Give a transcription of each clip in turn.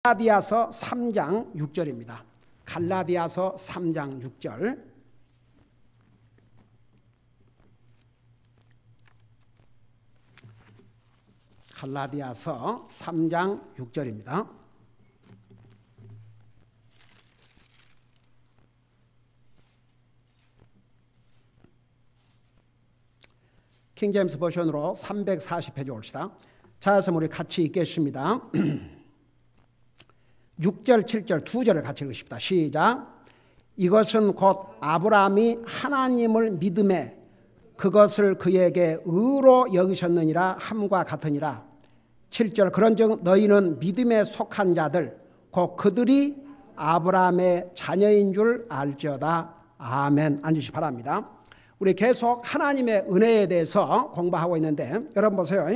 갈라디아서 3장 6절입니다. 갈라디아서 3장 6절. 갈라디아서 3장 6절입니다. 킹제임스 버전으로 340페이지 옵시다. 자, 그래서 우리 같이 읽겠습니다. 6절, 7절 두 절을 같이 읽으십시다. 시작. 이것은 곧 아브라함이 하나님을 믿음에 그것을 그에게 의로 여기셨느니라 함과 같으니라. 7절. 그런즉 너희는 믿음에 속한 자들 곧 그들이 아브라함의 자녀인 줄 알지어다. 아멘. 앉으시기 바랍니다. 우리 계속 하나님의 은혜에 대해서 공부하고 있는데, 여러분 보세요.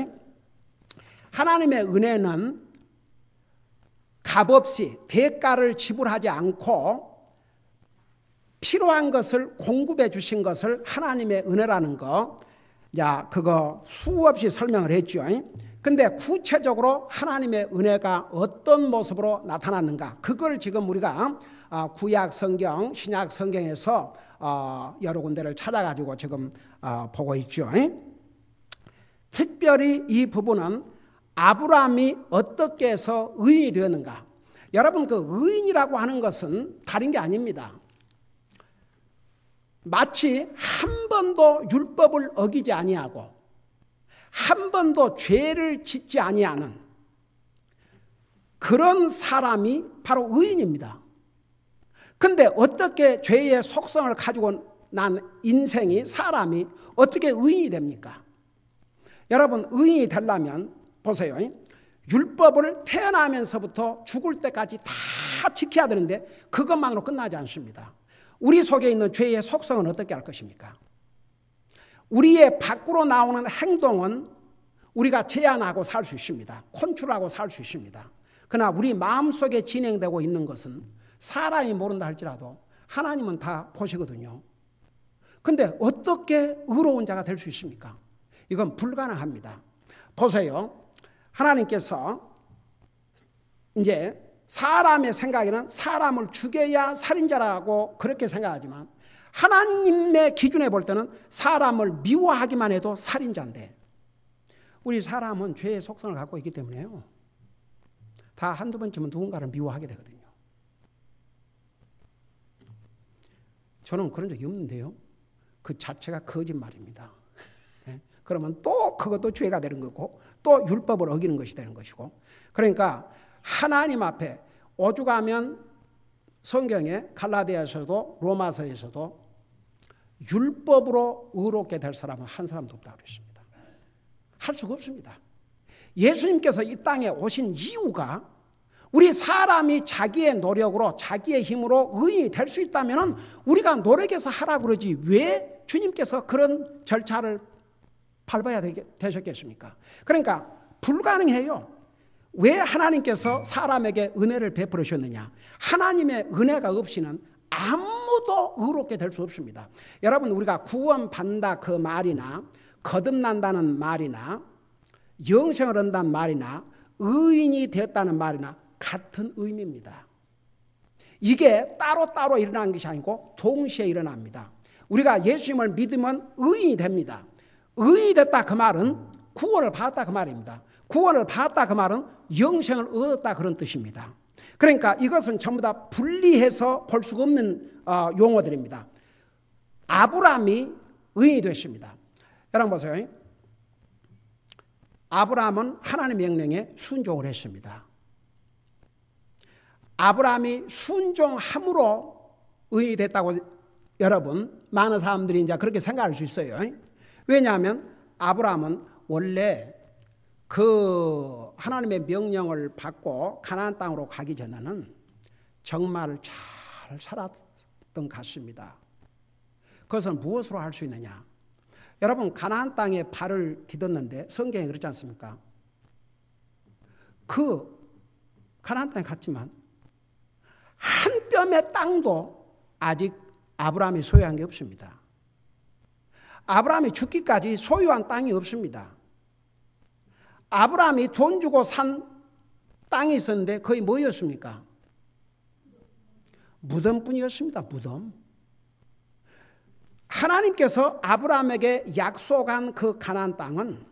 하나님의 은혜는 값없이 대가를 지불하지 않고 필요한 것을 공급해 주신 것을 하나님의 은혜라는 거, 자, 그거 수없이 설명을 했죠. 근데 구체적으로 하나님의 은혜가 어떤 모습으로 나타났는가, 그걸 지금 우리가 구약 성경, 신약 성경에서 여러 군데를 찾아가지고 지금 보고 있죠. 특별히 이 부분은 아브라함이 어떻게 해서 의인이 되었는가. 여러분, 그 의인이라고 하는 것은 다른 게 아닙니다. 마치 한 번도 율법을 어기지 아니하고 한 번도 죄를 짓지 아니하는 그런 사람이 바로 의인입니다. 근데 어떻게 죄의 속성을 가지고 난 인생이, 사람이 어떻게 의인이 됩니까? 여러분, 의인이 되려면 보세요. 율법을 태어나면서부터 죽을 때까지 다 지켜야 되는데 그것만으로 끝나지 않습니다. 우리 속에 있는 죄의 속성은 어떻게 할 것입니까? 우리의 밖으로 나오는 행동은 우리가 제한하고 살 수 있습니다. 컨트롤하고 살 수 있습니다. 그러나 우리 마음속에 진행되고 있는 것은 사람이 모른다 할지라도 하나님은 다 보시거든요. 근데 어떻게 의로운 자가 될 수 있습니까? 이건 불가능합니다. 보세요. 하나님께서 이제 사람의 생각에는 사람을 죽여야 살인자라고 그렇게 생각하지만 하나님의 기준에 볼 때는 사람을 미워하기만 해도 살인자인데, 우리 사람은 죄의 속성을 갖고 있기 때문에요. 다 한두 번쯤은 누군가를 미워하게 되거든요. 저는 그런 적이 없는데요. 그 자체가 거짓말입니다. 그러면 또 그것도 죄가 되는 거고 또 율법을 어기는 것이 되는 것이고, 그러니까 하나님 앞에 오죽하면 성경에 갈라디아서도 로마서에서도 율법으로 의롭게 될 사람은 한 사람도 없다고 그랬습니다. 할 수가 없습니다. 예수님께서 이 땅에 오신 이유가 우리 사람이 자기의 노력으로 자기의 힘으로 의인이 될 수 있다면 우리가 노력해서 하라고 그러지 왜 주님께서 그런 절차를 밟아야 되셨겠습니까? 그러니까 불가능해요. 왜 하나님께서 사람에게 은혜를 베풀으셨느냐? 하나님의 은혜가 없이는 아무도 의롭게 될 수 없습니다. 여러분, 우리가 구원받는다 그 말이나 거듭난다는 말이나 영생을 얻는다는 말이나 의인이 되었다는 말이나 같은 의미입니다. 이게 따로따로 일어나는 것이 아니고 동시에 일어납니다. 우리가 예수님을 믿으면 의인이 됩니다. 의인이 됐다 그 말은 구원을 받았다 그 말입니다. 구원을 받았다 그 말은 영생을 얻었다 그런 뜻입니다. 그러니까 이것은 전부 다 분리해서 볼 수가 없는 용어들입니다. 아브라함이 의인이 됐습니다. 여러분 보세요. 아브라함은 하나님의 명령에 순종을 했습니다. 아브라함이 순종함으로 의인이 됐다고 여러분 많은 사람들이 이제 그렇게 생각할 수 있어요. 왜냐하면 아브라함은 원래 그 하나님의 명령을 받고 가나안 땅으로 가기 전에는 정말 잘 살았던 것 같습니다. 그것은 무엇으로 할 수 있느냐? 여러분, 가나안 땅에 발을 디뎠는데 성경에 그렇지 않습니까? 그 가나안 땅에 갔지만 한 뼘의 땅도 아직 아브라함이 소유한 게 없습니다. 아브라함이 죽기까지 소유한 땅이 없습니다. 아브라함이 돈 주고 산 땅이 있었는데 거의 뭐였습니까? 무덤뿐이었습니다. 무덤. 하나님께서 아브라함에게 약속한 그 가나안 땅은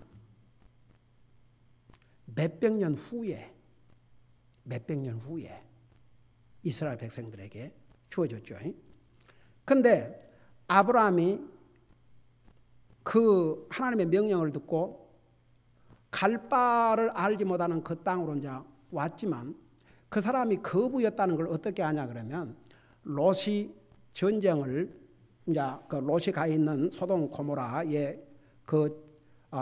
몇백 년 후에 이스라엘 백성들에게 주어졌죠. 그런데 아브라함이 그 하나님의 명령을 듣고 갈 바를 알지 못하는 그 땅으로 이제 왔지만 그 사람이 거부였다는 걸 어떻게 아냐 그러면 롯이 전쟁을 이제 그 롯이 가 있는 소돔 고모라의 그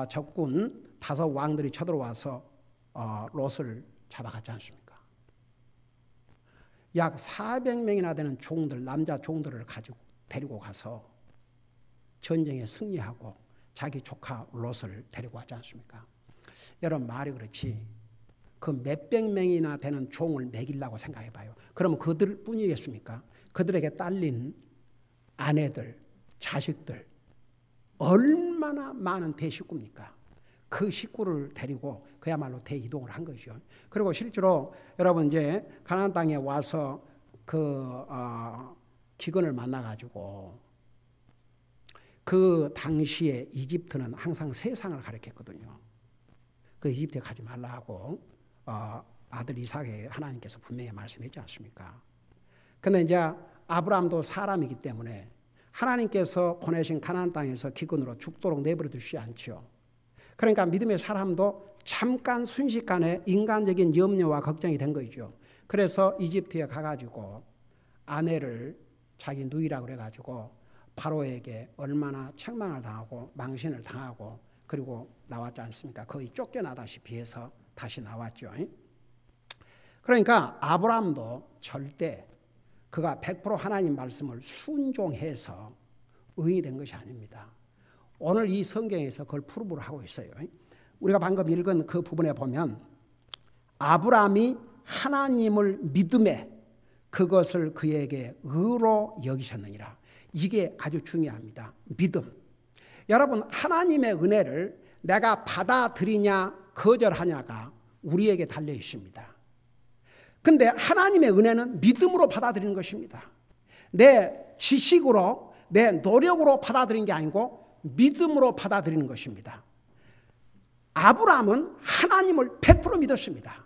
적군 5 왕들이 쳐들어와서 롯을 잡아갔지 않습니까? 약 400명이나 되는 종들, 남자 종들을 가지고 데리고 가서 전쟁에 승리하고 자기 조카 롯을 데리고 왔지 않습니까? 여러분 말이 그렇지 그 몇백 명이나 되는 종을 먹이려고 생각해 봐요. 그러면 그들 뿐이겠습니까? 그들에게 딸린 아내들, 자식들 얼마나 많은 대식구입니까? 그 식구를 데리고 그야말로 대이동을 한 거죠. 그리고 실제로 여러분 이제 가나안 땅에 와서 그 기근을 만나가지고 그 당시에 이집트는 항상 세상을 가리켰거든요. 그 이집트에 가지 말라고 아들 이삭에게 하나님께서 분명히 말씀했지 않습니까? 근데 이제 아브라함도 사람이기 때문에 하나님께서 보내신 가나안 땅에서 기근으로 죽도록 내버려 두시지 않죠. 그러니까 믿음의 사람도 잠깐 순식간에 인간적인 염려와 걱정이 된 거죠. 그래서 이집트에 가가지고 아내를 자기 누이라고 그래가지고 바로에게 얼마나 책망을 당하고 망신을 당하고 그리고 나왔지 않습니까? 거의 쫓겨나다시피 해서 다시 나왔죠. 그러니까 아브라함도 절대 그가 100% 하나님 말씀을 순종해서 의인이 된 것이 아닙니다. 오늘 이 성경에서 그걸 프루브를 하고 있어요. 우리가 방금 읽은 그 부분에 보면 아브라함이 하나님을 믿음에 그것을 그에게 의로 여기셨느니라. 이게 아주 중요합니다. 믿음. 여러분 하나님의 은혜를 내가 받아들이냐 거절하냐가 우리에게 달려 있습니다. 근데 하나님의 은혜는 믿음으로 받아들이는 것입니다. 내 지식으로 내 노력으로 받아들이는 게 아니고 믿음으로 받아들이는 것입니다. 아브라함은 하나님을 100% 믿었습니다.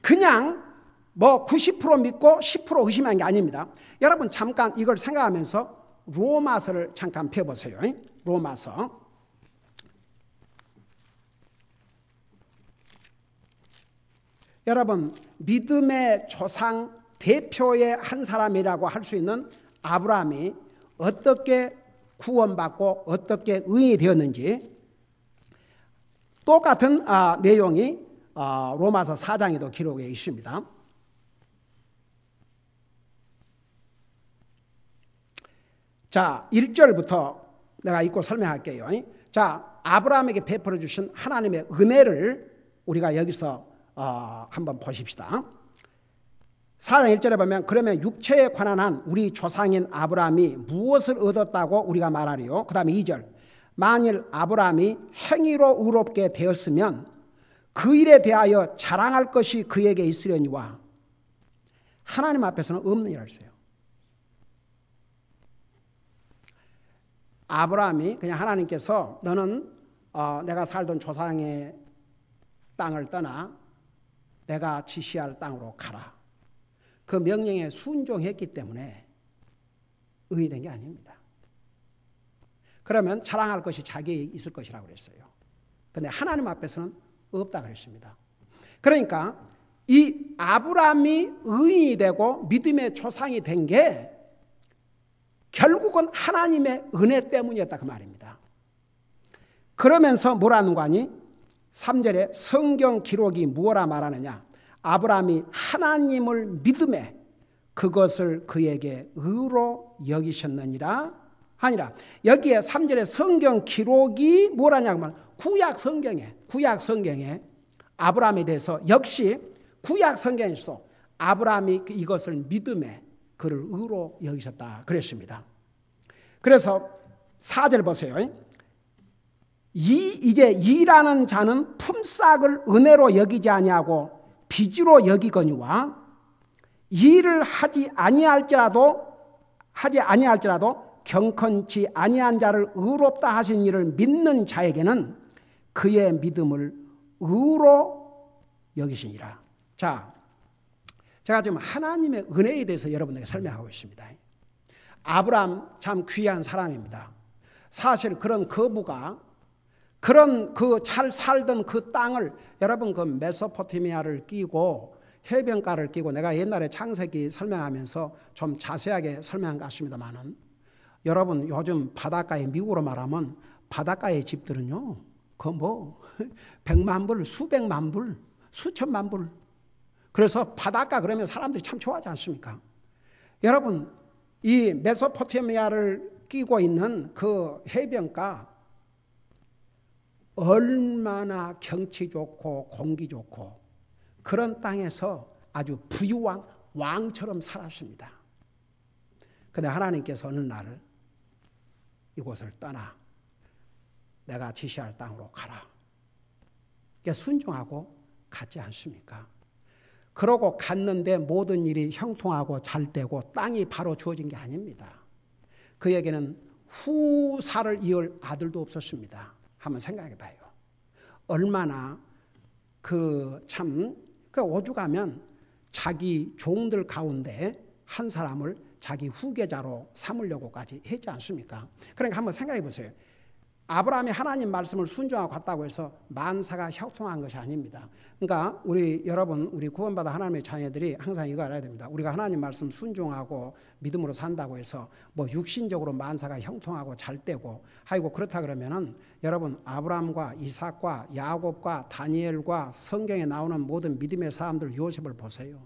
그냥 뭐 90% 믿고 10% 의심한 게 아닙니다. 여러분 잠깐 이걸 생각하면서 로마서를 잠깐 펴보세요. 로마서. 여러분 믿음의 조상 대표의 한 사람이라고 할 수 있는 아브라함이 어떻게 구원받고 어떻게 의인이 되었는지 똑같은 내용이 로마서 4장에도 기록되어 있습니다. 자, 1절부터 내가 읽고 설명할게요. 자, 아브라함에게 베풀어 주신 하나님의 은혜를 우리가 여기서 한번 보십시다. 4장 1절에 보면 그러면 육체에 관한 한 우리 조상인 아브라함이 무엇을 얻었다고 우리가 말하리요? 그 다음에 2절 만일 아브라함이 행위로 의롭게 되었으면 그 일에 대하여 자랑할 것이 그에게 있으려니와 하나님 앞에서는 없는 일 했어요. 아브라함이 그냥 하나님께서 너는 내가 살던 조상의 땅을 떠나 내가 지시할 땅으로 가라. 그 명령에 순종했기 때문에 의인이 된 게 아닙니다. 그러면 자랑할 것이 자기에 있을 것이라고 그랬어요. 그런데 하나님 앞에서는 없다 그랬습니다. 그러니까 이 아브라함이 의인이 되고 믿음의 조상이 된 게 결국은 하나님의 은혜 때문이었다 그 말입니다. 그러면서 뭐라는 거 아니? 3절에 성경 기록이 무엇라 말하느냐? 아브라함이 하나님을 믿음에 그것을 그에게 의로 여기셨느니라 하니라. 여기에 3절에 성경 기록이 뭐라냐고 하면 구약 성경에 아브라함에 대해서 역시 구약 성경에서도 아브라함이 이것을 믿음에 그를 의로 여기셨다 그랬습니다. 그래서 4절 보세요. 이제 일하는 자는 품삯을 은혜로 여기지 아니하고 빚으로 여기거니와 일을 하지 아니할지라도 경건치 아니한 자를 의롭다 하신 이를 믿는 자에게는 그의 믿음을 의로 여기시니라. 자, 제가 지금 하나님의 은혜에 대해서 여러분에게 설명하고 있습니다. 아브라함 참 귀한 사람입니다. 사실 그런 거부가 그런 그 잘 살던 그 땅을 여러분 그 메소포타미아를 끼고 해변가를 끼고 내가 옛날에 창세기 설명하면서 좀 자세하게 설명한 것 같습니다만은 여러분 요즘 바닷가에 미국으로 말하면 바닷가의 집들은요 그 뭐 100만 불, 수백만 불, 수천만 불. 그래서 바닷가 그러면 사람들이 참 좋아하지 않습니까? 여러분 이 메소포타미아를 끼고 있는 그 해변가 얼마나 경치 좋고 공기 좋고 그런 땅에서 아주 부유한 왕처럼 살았습니다. 그런데 하나님께서 어느 날 이곳을 떠나 내가 지시할 땅으로 가라. 순종하고 갔지 않습니까? 그러고 갔는데 모든 일이 형통하고 잘 되고 땅이 바로 주어진 게 아닙니다. 그에게는 후사를 이을 아들도 없었습니다. 한번 생각해 봐요. 얼마나 오죽하면 자기 종들 가운데 한 사람을 자기 후계자로 삼으려고까지 했지 않습니까? 그러니까 한번 생각해 보세요. 아브라함이 하나님 말씀을 순종하고 갔다고 해서 만사가 형통한 것이 아닙니다. 그러니까 우리 구원받아 하나님의 자녀들이 항상 이거 알아야 됩니다. 우리가 하나님 말씀 순종하고 믿음으로 산다고 해서 뭐 육신적으로 만사가 형통하고 잘 되고 하이고 그렇다 그러면은 여러분 아브라함과 이삭과 야곱과 다니엘과 성경에 나오는 모든 믿음의 사람들 요셉을 보세요.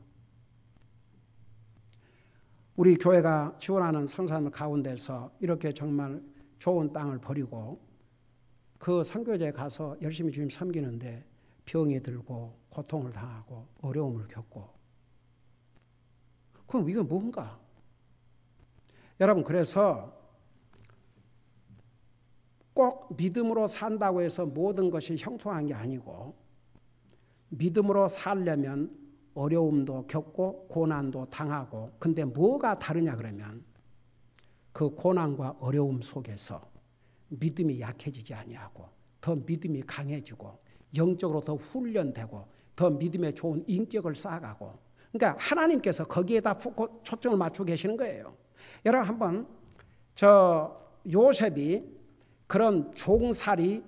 우리 교회가 지원하는 성사들 가운데서 이렇게 정말 좋은 땅을 버리고 그 선교제에 가서 열심히 주님 섬기는데 병이 들고 고통을 당하고 어려움을 겪고 그럼 이건 뭔가? 여러분 그래서 꼭 믿음으로 산다고 해서 모든 것이 형통한 게 아니고 믿음으로 살려면 어려움도 겪고 고난도 당하고 근데 뭐가 다르냐 그러면 그 고난과 어려움 속에서 믿음이 약해지지 아니하고 더 믿음이 강해지고 영적으로 더 훈련되고 더 믿음의 좋은 인격을 쌓아가고 그러니까 하나님께서 거기에다 초점을 맞추고 계시는 거예요. 여러분 한번 요셉이 그런 종살이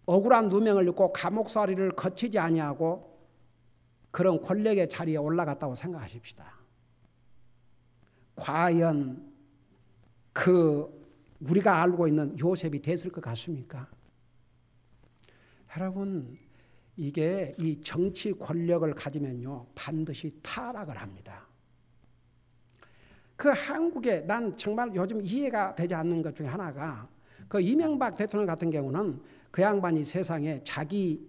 억울한 누명을 입고 감옥살이를 거치지 아니하고 그런 권력의 자리에 올라갔다고 생각하십시다. 과연 우리가 알고 있는 요셉이 됐을 것 같습니까? 여러분 이게 이 정치 권력을 가지면요 반드시 타락을 합니다. 그 한국에 난 정말 요즘 이해가 되지 않는 것 중에 하나가 그 이명박 대통령 같은 경우는 그 양반이 세상에 자기가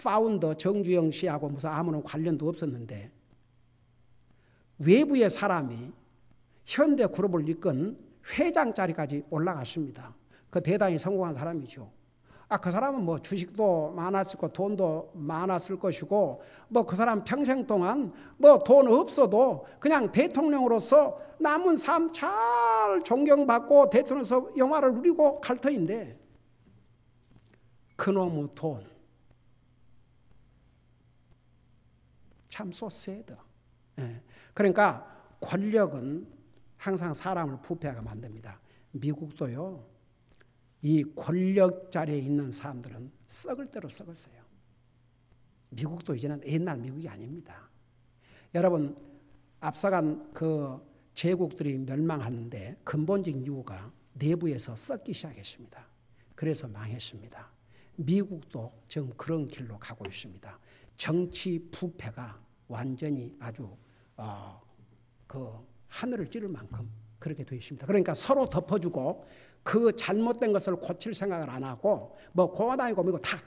파운더 정주영 씨하고 무슨 아무런 관련도 없었는데 외부의 사람이 현대 그룹을 이끈 회장 자리까지 올라갔습니다. 그 대단히 성공한 사람이죠. 그 사람은 뭐 주식도 많았을 거 돈도 많았을 것이고 뭐 그 사람 평생 동안 뭐 돈 없어도 그냥 대통령으로서 남은 삶 잘 존경받고 대통령에서 영화를 누리고 갈 터인데 그놈의 돈 참 so sad. 그러니까 권력은 항상 사람을 부패하게 만듭니다. 미국도요. 이 권력 자리에 있는 사람들은 썩을 대로 썩었어요. 미국도 이제는 옛날 미국이 아닙니다. 여러분 앞서간 그 제국들이 멸망하는데 근본적인 이유가 내부에서 썩기 시작했습니다. 그래서 망했습니다. 미국도 지금 그런 길로 가고 있습니다. 정치 부패가 완전히 아주 하늘을 찌를 만큼 그렇게 되어 있습니다. 그러니까 서로 덮어주고 그 잘못된 것을 고칠 생각을 안 하고 뭐 공화당이고 뭐고 다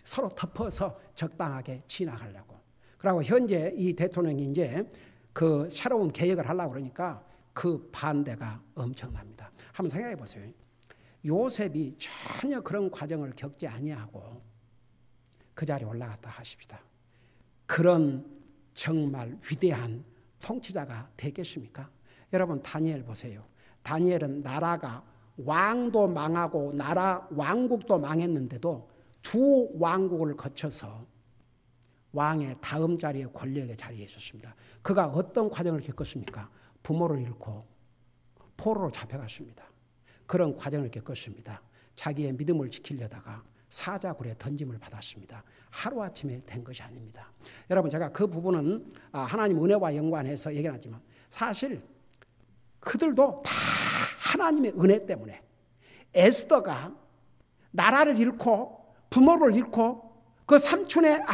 서로 덮어서 적당하게 지나가려고. 그리고 현재 이 대통령이 이제 그 새로운 개혁을 하려고 그러니까 그 반대가 엄청납니다. 한번 생각해 보세요. 요셉이 전혀 그런 과정을 겪지 아니하고 그 자리에 올라갔다 하십시다. 그런 정말 위대한 통치자가 되겠습니까? 여러분 다니엘 보세요. 다니엘은 나라가 왕도 망하고 나라 왕국도 망했는데도 두 왕국을 거쳐서 왕의 다음 자리에 권력의 자리에 있었습니다. 그가 어떤 과정을 겪었습니까? 부모를 잃고 포로로 잡혀갔습니다. 그런 과정을 겪었습니다. 자기의 믿음을 지키려다가 사자굴에 던짐을 받았습니다. 하루아침에 된 것이 아닙니다. 여러분 제가 그 부분은 하나님 은혜와 연관해서 얘기하지만 사실 그들도 다 하나님의 은혜 때문에 에스더가 나라를 잃고 부모를 잃고 그 삼촌의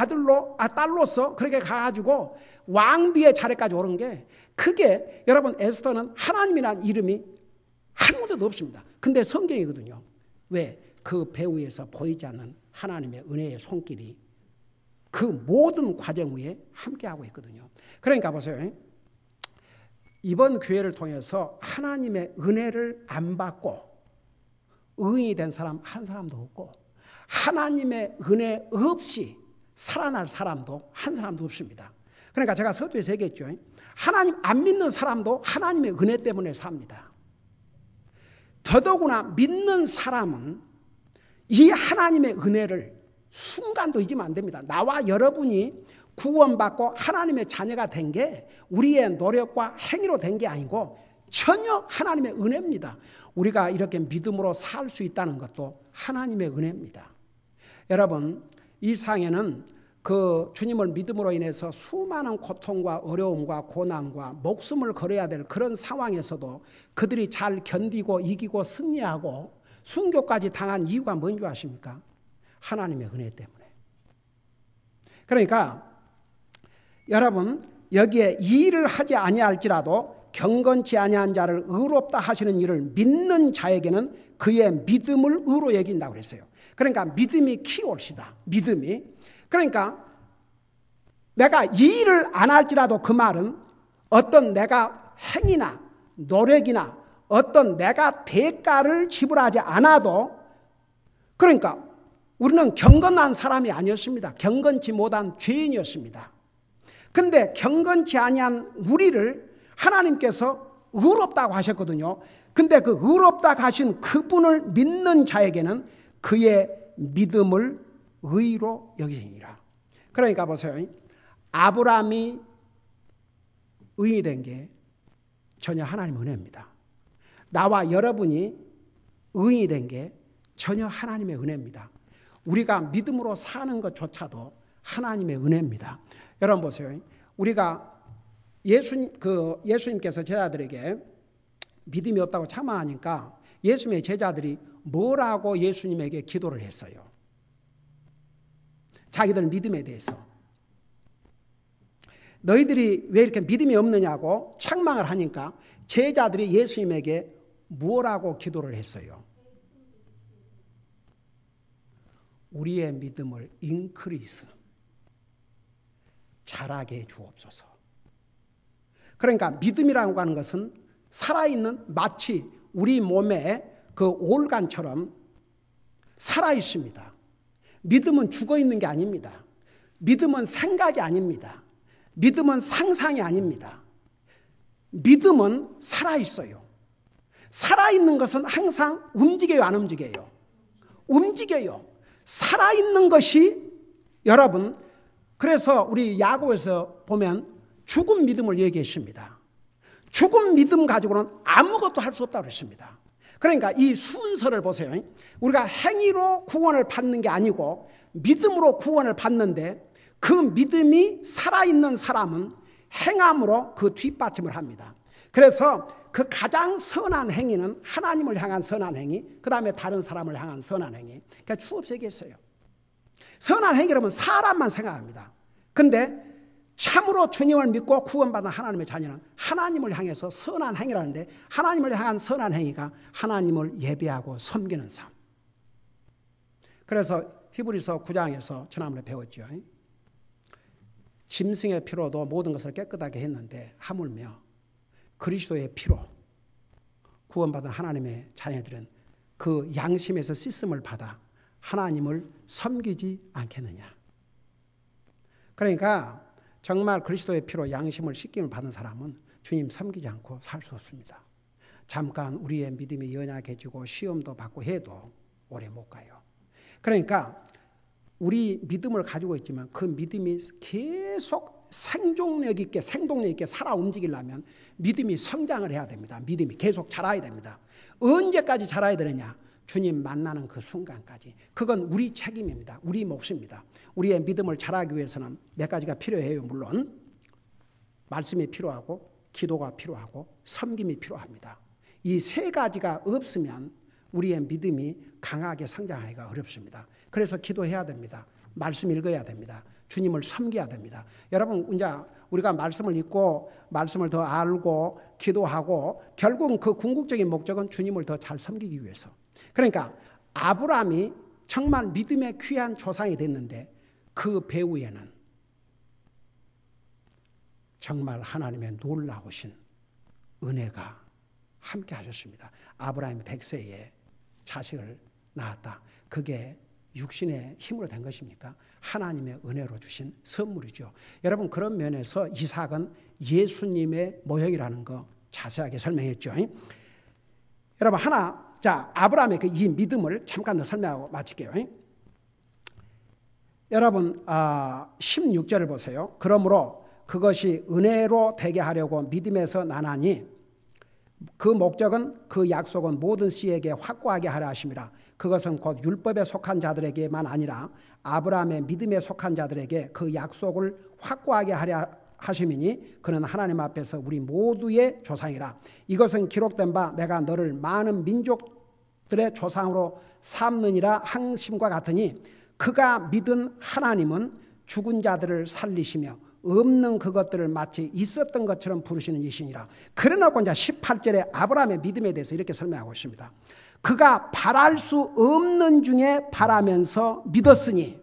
딸로서 그렇게 가가지고 왕비의 자리까지 오른 게 그게 여러분 에스더는 하나님이라는 이름이 한 군데도 없습니다. 근데 성경이거든요. 왜? 그 배후에서 보이지 않는 하나님의 은혜의 손길이 그 모든 과정 위에 함께하고 있거든요. 그러니까 보세요. 이번 기회를 통해서 하나님의 은혜를 안 받고 의인이 된 사람 한 사람도 없고 하나님의 은혜 없이 살아날 사람도 한 사람도 없습니다. 그러니까 제가 서두에서 얘기했죠. 하나님 안 믿는 사람도 하나님의 은혜 때문에 삽니다. 더더구나 믿는 사람은 이 하나님의 은혜를 순간도 잊으면 안 됩니다. 나와 여러분이 구원받고 하나님의 자녀가 된 게 우리의 노력과 행위로 된 게 아니고 전혀 하나님의 은혜입니다. 우리가 이렇게 믿음으로 살 수 있다는 것도 하나님의 은혜입니다. 여러분 이 상에는 그 주님을 믿음으로 인해서 수많은 고통과 어려움과 고난과 목숨을 걸어야 될 그런 상황에서도 그들이 잘 견디고 이기고 승리하고 순교까지 당한 이유가 뭔지 아십니까? 하나님의 은혜 때문에. 그러니까 여러분 여기에 이 일을 하지 아니할지라도 경건치 아니한 자를 의롭다 하시는 일을 믿는 자에게는 그의 믿음을 의로 여긴다고 그랬어요. 그러니까 믿음이 키올시다. 믿음이. 그러니까 내가 이 일을 안 할지라도 그 말은 어떤 내가 행위나 노력이나 어떤 내가 대가를 지불하지 않아도 그러니까 우리는 경건한 사람이 아니었습니다. 경건치 못한 죄인이었습니다. 근데 경건치 아니한 우리를 하나님께서 의롭다고 하셨거든요. 근데 그 의롭다고 하신 그분을 믿는 자에게는 그의 믿음을 의로 여기니라. 그러니까 보세요. 아브라함이 의인이 된 게 전혀 하나님 은혜입니다. 나와 여러분이 의인이 된 게 전혀 하나님의 은혜입니다. 우리가 믿음으로 사는 것조차도 하나님의 은혜입니다. 여러분 보세요. 우리가 예수님께서 제자들에게 믿음이 없다고 참아하니까 예수님의 제자들이 뭐라고 예수님에게 기도를 했어요? 자기들 믿음에 대해서. 너희들이 왜 이렇게 믿음이 없느냐고 책망을 하니까 제자들이 예수님에게 뭐라고 기도를 했어요? 우리의 믿음을 인크리스 자라게 해 주옵소서. 그러니까 믿음이라고 하는 것은 살아있는 마치 우리 몸에 그 올간처럼 살아있습니다. 믿음은 죽어있는 게 아닙니다. 믿음은 생각이 아닙니다. 믿음은 상상이 아닙니다. 믿음은 살아있어요. 살아있는 것은 항상 움직여요, 안 움직여요? 움직여요. 살아있는 것이 여러분, 그래서 우리 야고보에서 보면 죽은 믿음을 얘기했습니다. 죽은 믿음 가지고는 아무것도 할 수 없다고 그랬습니다. 그러니까 이 순서를 보세요. 우리가 행위로 구원을 받는 게 아니고 믿음으로 구원을 받는데 그 믿음이 살아있는 사람은 행함으로 그 뒷받침을 합니다. 그래서 그 가장 선한 행위는 하나님을 향한 선한 행위, 그 다음에 다른 사람을 향한 선한 행위. 그러니까 수없이 얘기했어요. 선한 행위라면 사람만 생각합니다. 근데 참으로 주님을 믿고 구원받은 하나님의 자녀는 하나님을 향해서 선한 행위라는데 하나님을 향한 선한 행위가 하나님을 예배하고 섬기는 삶. 그래서 히브리서 9장에서 지난번에 배웠죠. 짐승의 피로도 모든 것을 깨끗하게 했는데 하물며 그리스도의 피로 구원받은 하나님의 자녀들은 그 양심에서 씻음을 받아 하나님을 섬기지 않겠느냐. 그러니까 정말 그리스도의 피로 양심을 씻김을 받은 사람은 주님 섬기지 않고 살 수 없습니다. 잠깐 우리의 믿음이 연약해지고 시험도 받고 해도 오래 못 가요. 그러니까 우리 믿음을 가지고 있지만 그 믿음이 계속 생존력 있게 생동력 있게 살아 움직이려면 믿음이 성장을 해야 됩니다. 믿음이 계속 자라야 됩니다. 언제까지 자라야 되느냐? 주님 만나는 그 순간까지. 그건 우리 책임입니다. 우리 몫입니다. 우리의 믿음을 자라기 위해서는 몇 가지가 필요해요. 물론 말씀이 필요하고 기도가 필요하고 섬김이 필요합니다. 이 세 가지가 없으면 우리의 믿음이 강하게 성장하기가 어렵습니다. 그래서 기도해야 됩니다. 말씀 읽어야 됩니다. 주님을 섬겨야 됩니다. 여러분 이제 우리가 말씀을 읽고 말씀을 더 알고 기도하고 결국은 그 궁극적인 목적은 주님을 더 잘 섬기기 위해서. 그러니까 아브라함이 정말 믿음의 귀한 조상이 됐는데 그 배후에는 정말 하나님의 놀라우신 은혜가 함께 하셨습니다. 아브라함이 100세에 자식을 낳았다. 그게 육신의 힘으로 된 것입니까? 하나님의 은혜로 주신 선물이죠. 여러분 그런 면에서 이삭은 예수님의 모형이라는 거 자세하게 설명했죠. 여러분 자 아브라함의 이 믿음을 잠깐 더 설명하고 마칠게요. 여러분 16절을 보세요. 그러므로 그것이 은혜로 되게 하려고 믿음에서 나나니 그 목적은 그 약속은 모든 씨에게 확고하게 하려 하심이라. 그것은 곧 율법에 속한 자들에게만 아니라 아브라함의 믿음에 속한 자들에게 그 약속을 확고하게 하려 하심이니 그는 하나님 앞에서 우리 모두의 조상이라. 이것은 기록된 바 내가 너를 많은 민족들의 조상으로 삼느니라 항심과 같으니 그가 믿은 하나님은 죽은 자들을 살리시며 없는 그것들을 마치 있었던 것처럼 부르시는 이시니라. 그래놓고 이제 18절에 아브라함의 믿음에 대해서 이렇게 설명하고 있습니다. 그가 바랄 수 없는 중에 바라면서 믿었으니,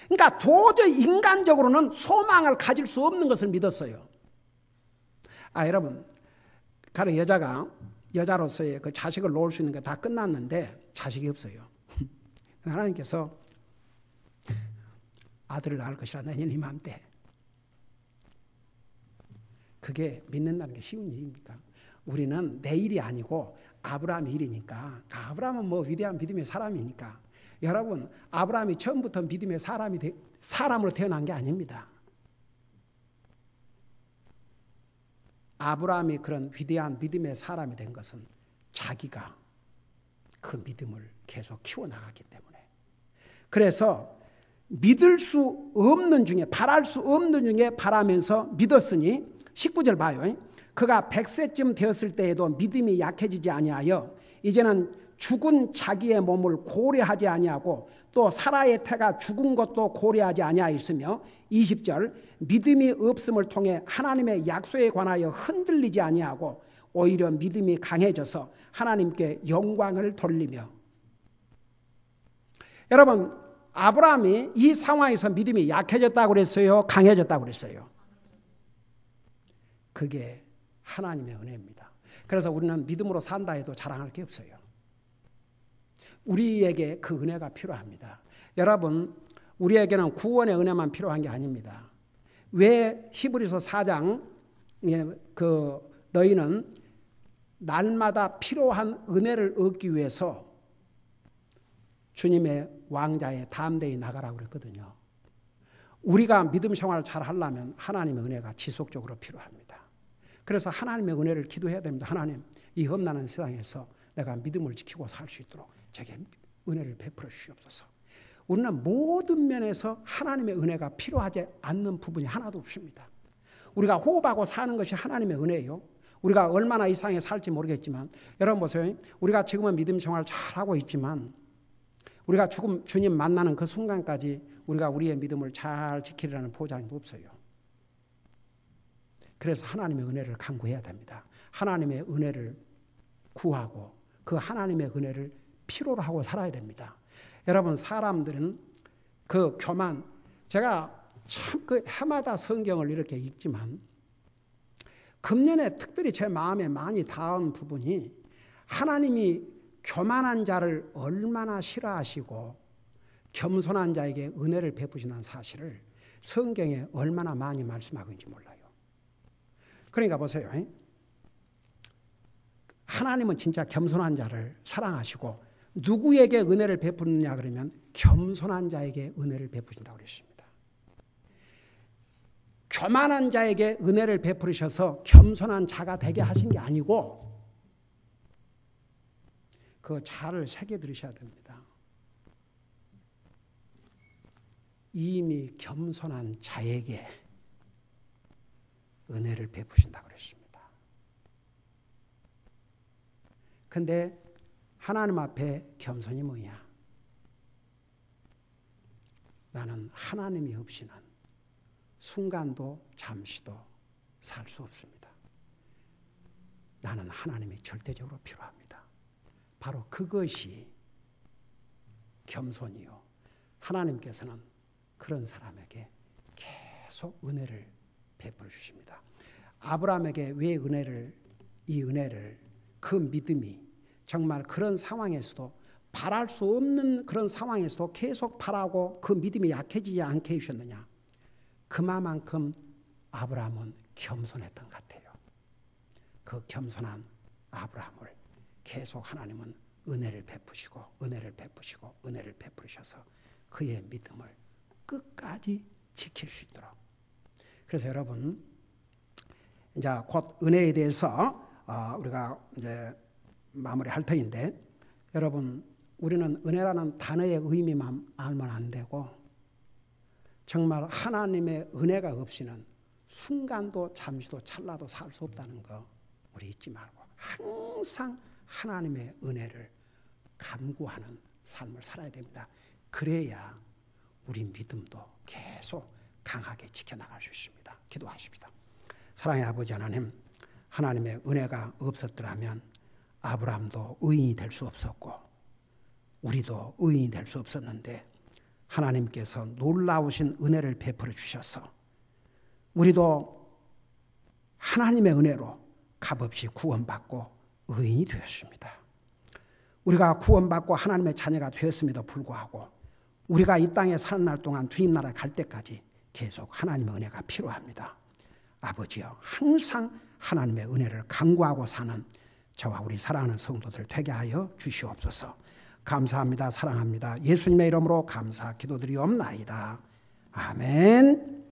그러니까 도저히 인간적으로는 소망을 가질 수 없는 것을 믿었어요. 여러분, 가령 여자로서의 그 자식을 놓을 수 있는 게 다 끝났는데 자식이 없어요. 하나님께서 아들을 낳을 것이라 내년 이맘때. 그게 믿는다는 게 쉬운 일입니까? 우리는 내 일이 아니고 아브라함의 일이니까. 아브라함은 뭐 위대한 믿음의 사람이니까. 여러분, 아브라함이 처음부터 믿음의 사람으로 태어난 게 아닙니다. 아브라함이 그런 위대한 믿음의 사람이 된 것은 자기가 그 믿음을 계속 키워나갔기 때문에. 그래서 믿을 수 없는 중에, 바랄 수 없는 중에 바라면서 믿었으니 19절 봐요. 그가 100세쯤 되었을 때에도 믿음이 약해지지 아니하여 이제는 죽은 자기의 몸을 고려하지 아니하고 또 사라의 태가 죽은 것도 고려하지 아니하였으며 20절 믿음이 없음을 통해 하나님의 약속에 관하여 흔들리지 아니하고 오히려 믿음이 강해져서 하나님께 영광을 돌리며. 여러분, 아브라함이 이 상황에서 믿음이 약해졌다고 그랬어요? 강해졌다고 그랬어요? 그게 하나님의 은혜입니다. 그래서 우리는 믿음으로 산다 해도 자랑할 게 없어요. 우리에게 그 은혜가 필요합니다. 여러분, 우리에게는 구원의 은혜만 필요한 게 아닙니다. 왜 히브리서 4장 너희는 날마다 필요한 은혜를 얻기 위해서 주님의 왕자에 담대히 나가라고 그랬거든요. 우리가 믿음 생활을 잘 하려면 하나님의 은혜가 지속적으로 필요합니다. 그래서 하나님의 은혜를 기도해야 됩니다. 하나님, 이 험난한 세상에서 내가 믿음을 지키고 살 수 있도록 제게 은혜를 베풀어 주시옵소서. 우리는 모든 면에서 하나님의 은혜가 필요하지 않는 부분이 하나도 없습니다. 우리가 호흡하고 사는 것이 하나님의 은혜예요. 우리가 얼마나 이 세상에 살지 모르겠지만 여러분 보세요. 우리가 지금은 믿음 생활을 잘하고 있지만 우리가 주님 만나는 그 순간까지 우리가 우리의 믿음을 잘 지키려는 보장도 없어요. 그래서 하나님의 은혜를 간구해야 됩니다. 하나님의 은혜를 구하고 그 하나님의 은혜를 필요로 하고 살아야 됩니다. 여러분, 사람들은 그 교만, 제가 참 그 해마다 성경을 이렇게 읽지만 금년에 특별히 제 마음에 많이 닿은 부분이 하나님이 교만한 자를 얼마나 싫어하시고 겸손한 자에게 은혜를 베푸시는 사실을 성경에 얼마나 많이 말씀하고 있는지 몰라요. 그러니까 보세요. 하나님은 진짜 겸손한 자를 사랑하시고 누구에게 은혜를 베푸느냐 그러면 겸손한 자에게 은혜를 베푸신다고 그랬습니다. 교만한 자에게 은혜를 베푸셔서 겸손한 자가 되게 하신 게 아니고 그 잘 새겨 들으셔야 됩니다. 이미 겸손한 자에게 은혜를 베푸신다고 그랬습니다. 근데 하나님 앞에 겸손이 뭐냐? 나는 하나님이 없이는 순간도 잠시도 살 수 없습니다. 나는 하나님이 절대적으로 필요합니다. 바로 그것이 겸손이요. 하나님께서는 그런 사람에게 계속 은혜를 베풀어 주십니다. 아브라함에게 왜 이 은혜를, 그 믿음이 정말 그런 상황에서도 바랄 수 없는 그런 상황에서도 계속 바라고 그 믿음이 약해지지 않게 해주셨느냐? 그만큼 아브라함은 겸손했던 것 같아요. 그 겸손한 아브라함을 계속 하나님은 은혜를 베푸시고 은혜를 베푸시고 은혜를 베푸셔서 그의 믿음을 끝까지 지킬 수 있도록. 그래서 여러분 이제 곧 은혜에 대해서 우리가 이제 마무리할 터인데, 여러분 우리는 은혜라는 단어의 의미만 알면 안 되고 정말 하나님의 은혜가 없이는 순간도 잠시도 찰나도 살 수 없다는 거 우리 잊지 말고 항상 하나님의 은혜를 간구하는 삶을 살아야 됩니다. 그래야 우리 믿음도 계속 강하게 지켜나갈 수 있습니다. 기도하십니다. 사랑의 아버지 하나님, 하나님의 은혜가 없었더라면 아브라함도 의인이 될 수 없었고 우리도 의인이 될 수 없었는데 하나님께서 놀라우신 은혜를 베풀어 주셔서 우리도 하나님의 은혜로 값없이 구원받고 의인이 되었습니다. 우리가 구원받고 하나님의 자녀가 되었음에도 불구하고 우리가 이 땅에 사는 날 동안 주님 나라에 갈 때까지 계속 하나님의 은혜가 필요합니다. 아버지여, 항상 하나님의 은혜를 간구하고 사는 저와 우리 사랑하는 성도들 되게 하여 주시옵소서. 감사합니다. 사랑합니다. 예수님의 이름으로 감사 기도드리옵나이다. 아멘.